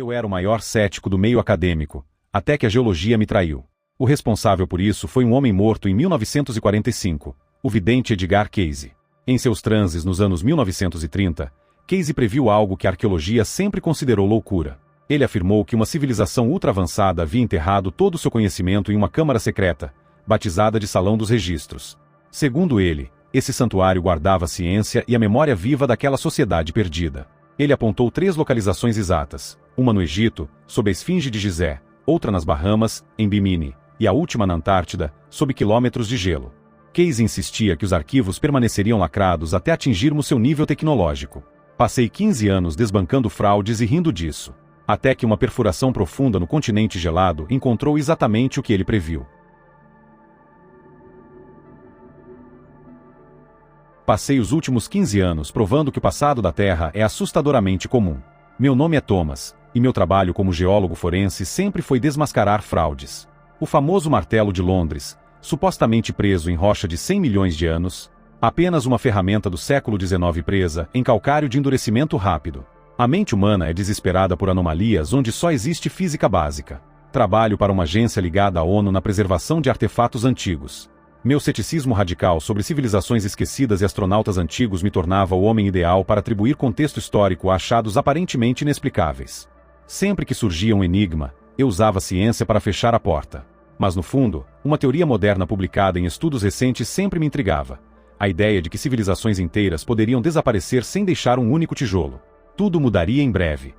Eu era o maior cético do meio acadêmico, até que a geologia me traiu. O responsável por isso foi um homem morto em 1945, o vidente Edgar Cayce. Em seus transes nos anos 1930, Cayce previu algo que a arqueologia sempre considerou loucura. Ele afirmou que uma civilização ultra-avançada havia enterrado todo o seu conhecimento em uma câmara secreta, batizada de Salão dos Registros. Segundo ele, esse santuário guardava a ciência e a memória viva daquela sociedade perdida. Ele apontou 3 localizações exatas, uma no Egito, sob a Esfinge de Gizé, outra nas Bahamas, em Bimini, e a última na Antártida, sob quilômetros de gelo. Cayce insistia que os arquivos permaneceriam lacrados até atingirmos seu nível tecnológico. Passei 15 anos desbancando fraudes e rindo disso, até que uma perfuração profunda no continente gelado encontrou exatamente o que ele previu. Passei os últimos 15 anos provando que o passado da Terra é assustadoramente comum. Meu nome é Thomas, e meu trabalho como geólogo forense sempre foi desmascarar fraudes. O famoso martelo de Londres, supostamente preso em rocha de 100 milhões de anos, apenas uma ferramenta do século XIX presa em calcário de endurecimento rápido. A mente humana é desesperada por anomalias onde só existe física básica. Trabalho para uma agência ligada à ONU na preservação de artefatos antigos. Meu ceticismo radical sobre civilizações esquecidas e astronautas antigos me tornava o homem ideal para atribuir contexto histórico a achados aparentemente inexplicáveis. Sempre que surgia um enigma, eu usava a ciência para fechar a porta. Mas no fundo, uma teoria moderna publicada em estudos recentes sempre me intrigava. A ideia de que civilizações inteiras poderiam desaparecer sem deixar um único tijolo. Tudo mudaria em breve.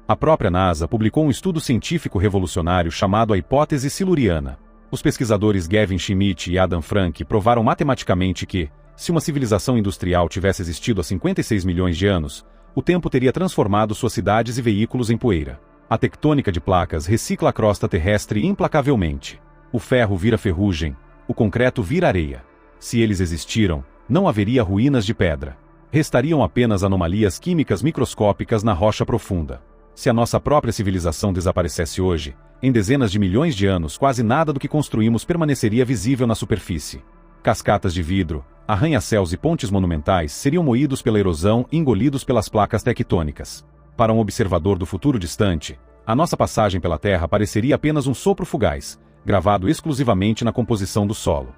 A própria NASA publicou um estudo científico revolucionário chamado a hipótese siluriana. Os pesquisadores Gavin Schmidt e Adam Frank provaram matematicamente que, se uma civilização industrial tivesse existido há 56 milhões de anos, o tempo teria transformado suas cidades e veículos em poeira. A tectônica de placas recicla a crosta terrestre implacavelmente. O ferro vira ferrugem, o concreto vira areia. Se eles existiram, não haveria ruínas de pedra. Restariam apenas anomalias químicas microscópicas na rocha profunda. Se a nossa própria civilização desaparecesse hoje, em dezenas de milhões de anos quase nada do que construímos permaneceria visível na superfície. Cascatas de vidro, arranha-céus e pontes monumentais seriam moídos pela erosão e engolidos pelas placas tectônicas. Para um observador do futuro distante, a nossa passagem pela Terra pareceria apenas um sopro fugaz, gravado exclusivamente na composição do solo.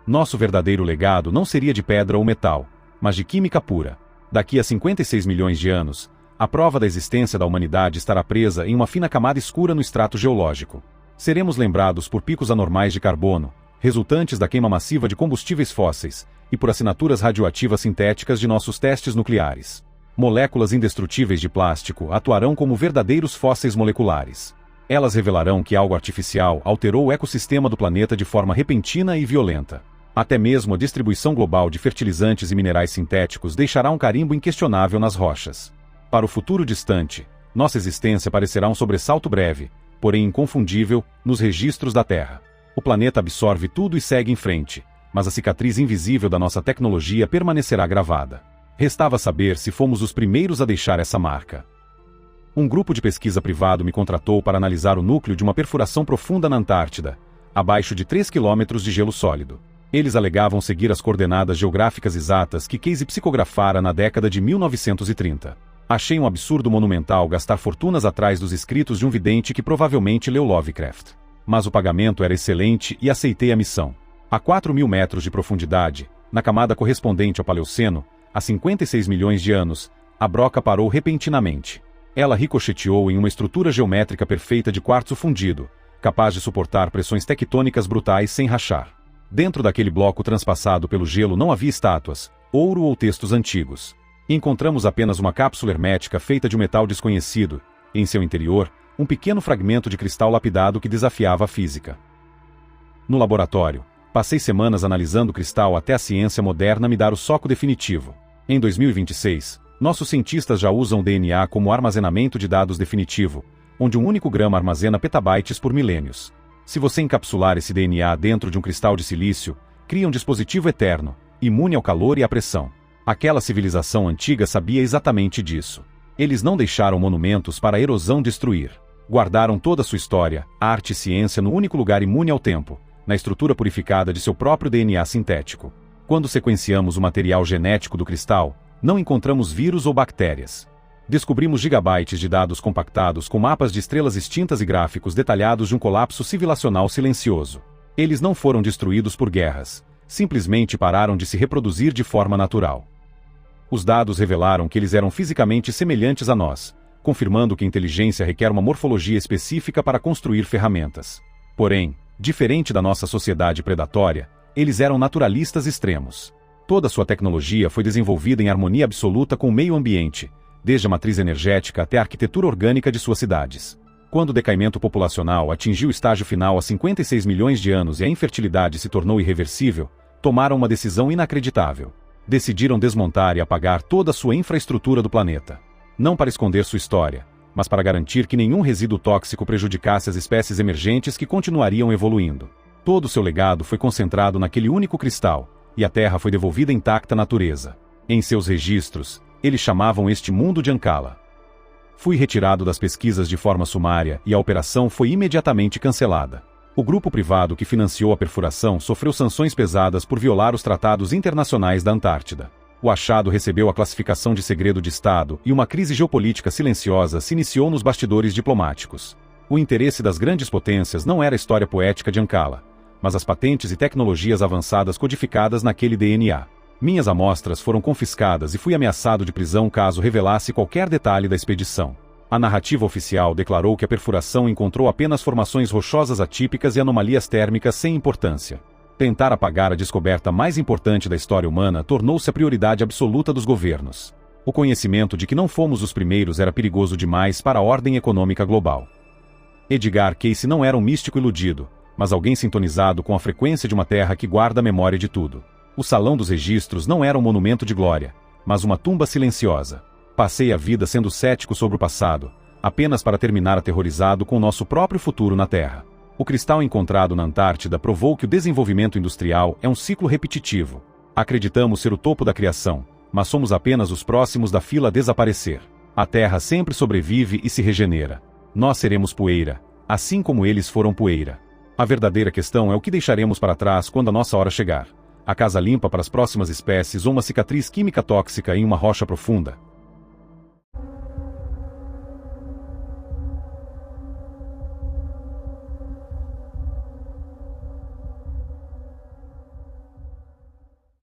Nosso verdadeiro legado não seria de pedra ou metal, mas de química pura. Daqui a 56 milhões de anos, a prova da existência da humanidade estará presa em uma fina camada escura no estrato geológico. Seremos lembrados por picos anormais de carbono, resultantes da queima massiva de combustíveis fósseis, e por assinaturas radioativas sintéticas de nossos testes nucleares. Moléculas indestrutíveis de plástico atuarão como verdadeiros fósseis moleculares. Elas revelarão que algo artificial alterou o ecossistema do planeta de forma repentina e violenta. Até mesmo a distribuição global de fertilizantes e minerais sintéticos deixará um carimbo inquestionável nas rochas. Para o futuro distante, nossa existência parecerá um sobressalto breve, porém inconfundível, nos registros da Terra. O planeta absorve tudo e segue em frente, mas a cicatriz invisível da nossa tecnologia permanecerá gravada. Restava saber se fomos os primeiros a deixar essa marca. Um grupo de pesquisa privado me contratou para analisar o núcleo de uma perfuração profunda na Antártida, abaixo de 3 quilômetros de gelo sólido. Eles alegavam seguir as coordenadas geográficas exatas que Cayce psicografara na década de 1930. Achei um absurdo monumental gastar fortunas atrás dos escritos de um vidente que provavelmente leu Lovecraft. Mas o pagamento era excelente e aceitei a missão. A 4.000 metros de profundidade, na camada correspondente ao Paleoceno, há 56 milhões de anos, a broca parou repentinamente. Ela ricocheteou em uma estrutura geométrica perfeita de quartzo fundido, capaz de suportar pressões tectônicas brutais sem rachar. Dentro daquele bloco transpassado pelo gelo não havia estátuas, ouro ou textos antigos. Encontramos apenas uma cápsula hermética feita de um metal desconhecido, e em seu interior, um pequeno fragmento de cristal lapidado que desafiava a física. No laboratório, passei semanas analisando o cristal até a ciência moderna me dar o soco definitivo. Em 2026, nossos cientistas já usam o DNA como armazenamento de dados definitivo, onde um único grama armazena petabytes por milênios. Se você encapsular esse DNA dentro de um cristal de silício, cria um dispositivo eterno, imune ao calor e à pressão. Aquela civilização antiga sabia exatamente disso. Eles não deixaram monumentos para a erosão destruir. Guardaram toda a sua história, arte e ciência no único lugar imune ao tempo, na estrutura purificada de seu próprio DNA sintético. Quando sequenciamos o material genético do cristal, não encontramos vírus ou bactérias. Descobrimos gigabytes de dados compactados com mapas de estrelas extintas e gráficos detalhados de um colapso civilizacional silencioso. Eles não foram destruídos por guerras, simplesmente pararam de se reproduzir de forma natural. Os dados revelaram que eles eram fisicamente semelhantes a nós, confirmando que a inteligência requer uma morfologia específica para construir ferramentas. Porém, diferente da nossa sociedade predatória, eles eram naturalistas extremos. Toda sua tecnologia foi desenvolvida em harmonia absoluta com o meio ambiente, desde a matriz energética até a arquitetura orgânica de suas cidades. Quando o decaimento populacional atingiu o estágio final há 56 milhões de anos e a infertilidade se tornou irreversível, tomaram uma decisão inacreditável. Decidiram desmontar e apagar toda a sua infraestrutura do planeta. Não para esconder sua história, mas para garantir que nenhum resíduo tóxico prejudicasse as espécies emergentes que continuariam evoluindo. Todo o seu legado foi concentrado naquele único cristal, e a Terra foi devolvida intacta à natureza. Em seus registros, eles chamavam este mundo de Ancala. Fui retirado das pesquisas de forma sumária e a operação foi imediatamente cancelada. O grupo privado que financiou a perfuração sofreu sanções pesadas por violar os tratados internacionais da Antártida. O achado recebeu a classificação de segredo de Estado e uma crise geopolítica silenciosa se iniciou nos bastidores diplomáticos. O interesse das grandes potências não era a história poética de Ancala, mas as patentes e tecnologias avançadas codificadas naquele DNA. Minhas amostras foram confiscadas e fui ameaçado de prisão caso revelasse qualquer detalhe da expedição. A narrativa oficial declarou que a perfuração encontrou apenas formações rochosas atípicas e anomalias térmicas sem importância. Tentar apagar a descoberta mais importante da história humana tornou-se a prioridade absoluta dos governos. O conhecimento de que não fomos os primeiros era perigoso demais para a ordem econômica global. Edgar Cayce não era um místico iludido, mas alguém sintonizado com a frequência de uma terra que guarda a memória de tudo. O Salão dos Registros não era um monumento de glória, mas uma tumba silenciosa. Passei a vida sendo cético sobre o passado, apenas para terminar aterrorizado com o nosso próprio futuro na Terra. O cristal encontrado na Antártida provou que o desenvolvimento industrial é um ciclo repetitivo. Acreditamos ser o topo da criação, mas somos apenas os próximos da fila a desaparecer. A Terra sempre sobrevive e se regenera. Nós seremos poeira, assim como eles foram poeira. A verdadeira questão é o que deixaremos para trás quando a nossa hora chegar. A casa limpa para as próximas espécies ou uma cicatriz química tóxica em uma rocha profunda.